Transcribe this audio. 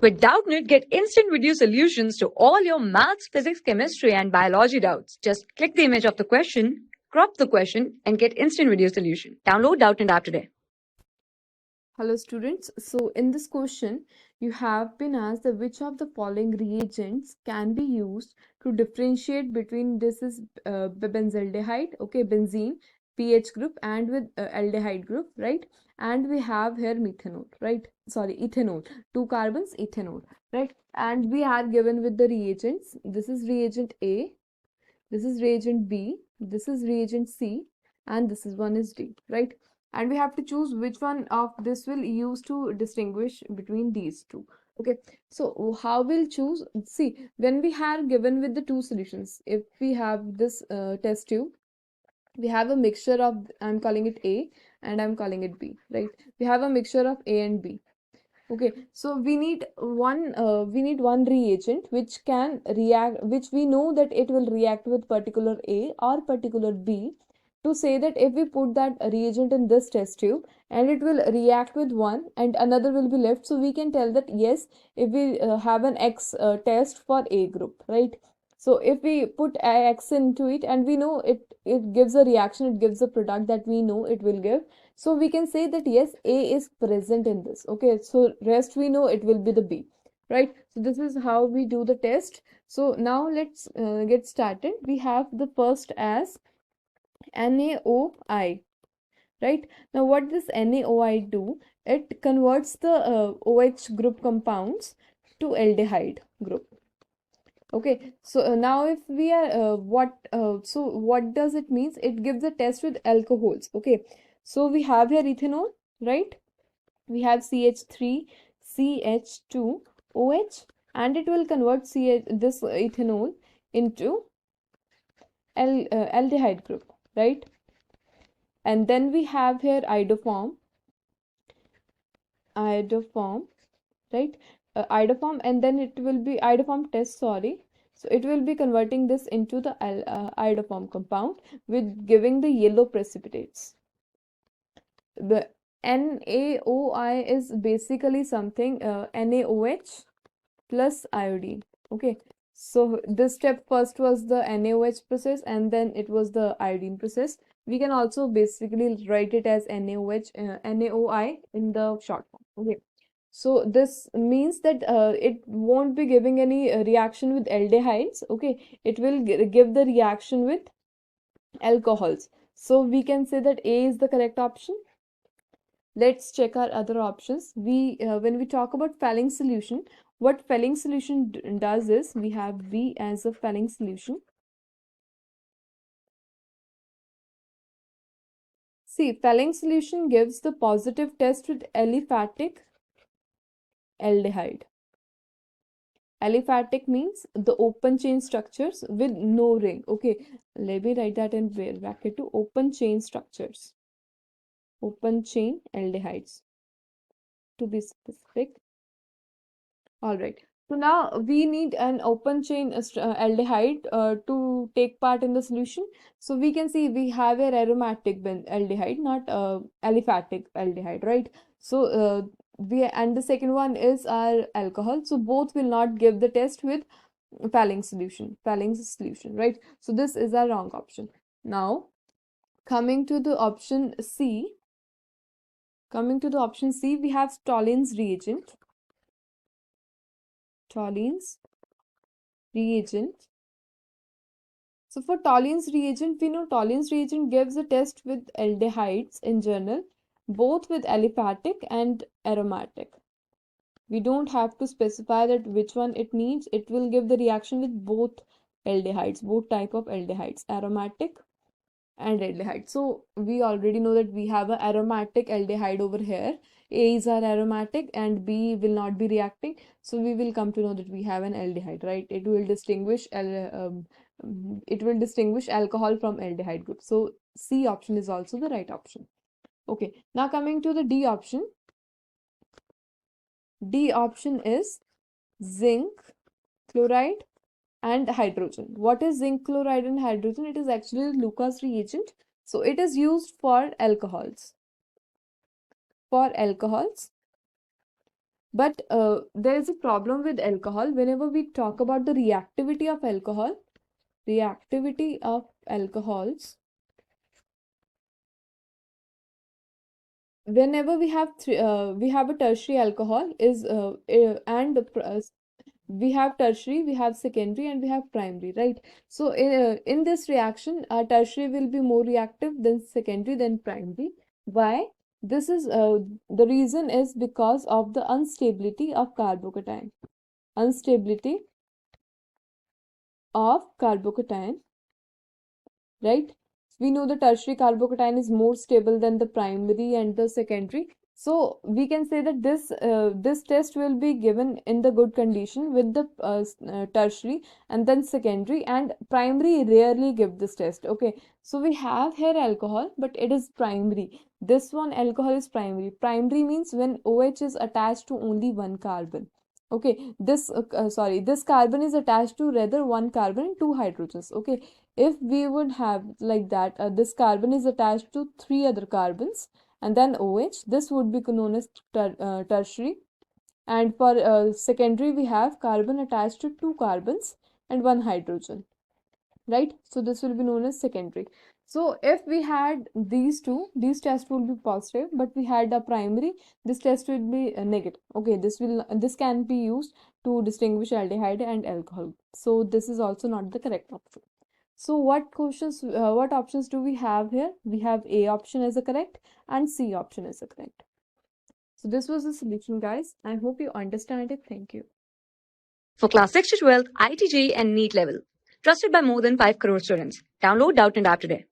With Doubtnut, get instant video solutions to all your maths, physics, chemistry, and biology doubts. Just click the image of the question, crop the question, and get instant video solution. Download Doubtnut app today. Hello students, so in this question you have been asked that which of the following reagents can be used to differentiate between this is benzaldehyde, okay, benzene pH group and with aldehyde group, right? And we have here methanol, right? Sorry, ethanol, two carbons, ethanol, right? And we are given with the reagents. This is reagent A, this is reagent B, this is reagent C, and this is one is D, right? And we have to choose which one of this will use to distinguish between these two. Okay, so how we'll choose? See, when we are given with the two solutions, if we have this test tube, we have a mixture of, I'm calling it A and I'm calling it B, right? We have a mixture of A and B. Okay, so we need one reagent which can react, which we know that it will react with particular A or particular B, to say that if we put that reagent in this test tube and it will react with one and another will be left, so we can tell that yes, if we have an X test for A group, right? So if we put X into it and we know it gives a reaction, it gives a product that we know it will give, so we can say that yes, A is present in this. Okay, so rest we know it will be the B, right? So this is how we do the test. So now let's get started. We have the first as NaOI, right? Now what this NaOI do? It converts the OH group compounds to aldehyde group. Okay, so now if we are so what does it means? It gives a test with alcohols. Okay, so we have here ethanol, right? We have CH3 CH2 OH, and it will convert this ethanol into aldehyde group, right? And then we have here iodoform, right? Iodoform, and then it will be iodoform test, sorry. So it will be converting this into the iodoform compound with giving the yellow precipitates. The NaOI is basically something NaOH plus iodine. Okay, so this step first was the NaOH process and then it was the iodine process. We can also basically write it as NaOH, NaOI in the short form. Okay, so this means that it won't be giving any reaction with aldehydes. Okay, it will give the reaction with alcohols. So we can say that A is the correct option. Let's check our other options. When we talk about Fehling solution, what Fehling solution does is we have B as a Fehling solution. See, Fehling solution gives the positive test with aliphatic aldehyde. Aliphatic means the open chain structures with no ring. Okay, let me write that in bracket to open chain structures. Open chain aldehydes, to be specific. All right. So now we need an open chain aldehyde to take part in the solution. So we can see we have a aromatic aldehyde, not aliphatic aldehyde, right? So and the second one is our alcohol. So both will not give the test with Fehling solution, right? So this is our wrong option. Now coming to the option C. We have Tollin's reagent. Tollin's reagent. So for Tollin's reagent, we know Tollin's reagent gives a test with aldehydes in general, both with aliphatic and aromatic. We don't have to specify that which one it needs. It will give the reaction with both aldehydes, both type of aldehydes, aromatic and aldehyde. So we already know that we have an aromatic aldehyde over here. A is our aromatic and B will not be reacting. So we will come to know that we have an aldehyde, right? It will distinguish alcohol from aldehyde group. So C option is also the right option. Okay, now coming to the D option. D option is zinc chloride and hydrogen. What is zinc chloride and hydrogen? It is actually Lucas reagent. So it is used for alcohols. For alcohols, But there is a problem with alcohol. Whenever we talk about the reactivity of alcohols, whenever we have a tertiary alcohol is and we have tertiary, we have secondary, and we have primary, right? So in this reaction, tertiary will be more reactive than secondary than primary. Why? This is the reason is because of the instability of carbocation. Instability of carbocation, right? We know the tertiary carbocation is more stable than the primary and the secondary. So we can say that this test will be given in the good condition with the tertiary and then secondary, and primary rarely give this test. Okay, so we have here alcohol, but it is primary. This one alcohol is primary. Primary means when OH is attached to only one carbon. Okay, this carbon is attached to rather one carbon and two hydrogens. Okay, if we would have like that, this carbon is attached to three other carbons and then OH, this would be known as tertiary. And for secondary, we have carbon attached to two carbons and one hydrogen, right? So this will be known as secondary. So if we had these two, these tests will be positive, but we had a primary, this test will be negative. Okay, this can be used to distinguish aldehyde and alcohol. So this is also not the correct option. So what options do we have here? We have A option as a correct and C option as a correct. So this was the solution, guys. I hope you understand it. Thank you. For class 6 to 12, IIT JEE and NEET level. Trusted by more than 5 crore students. Download Doubtnut app today.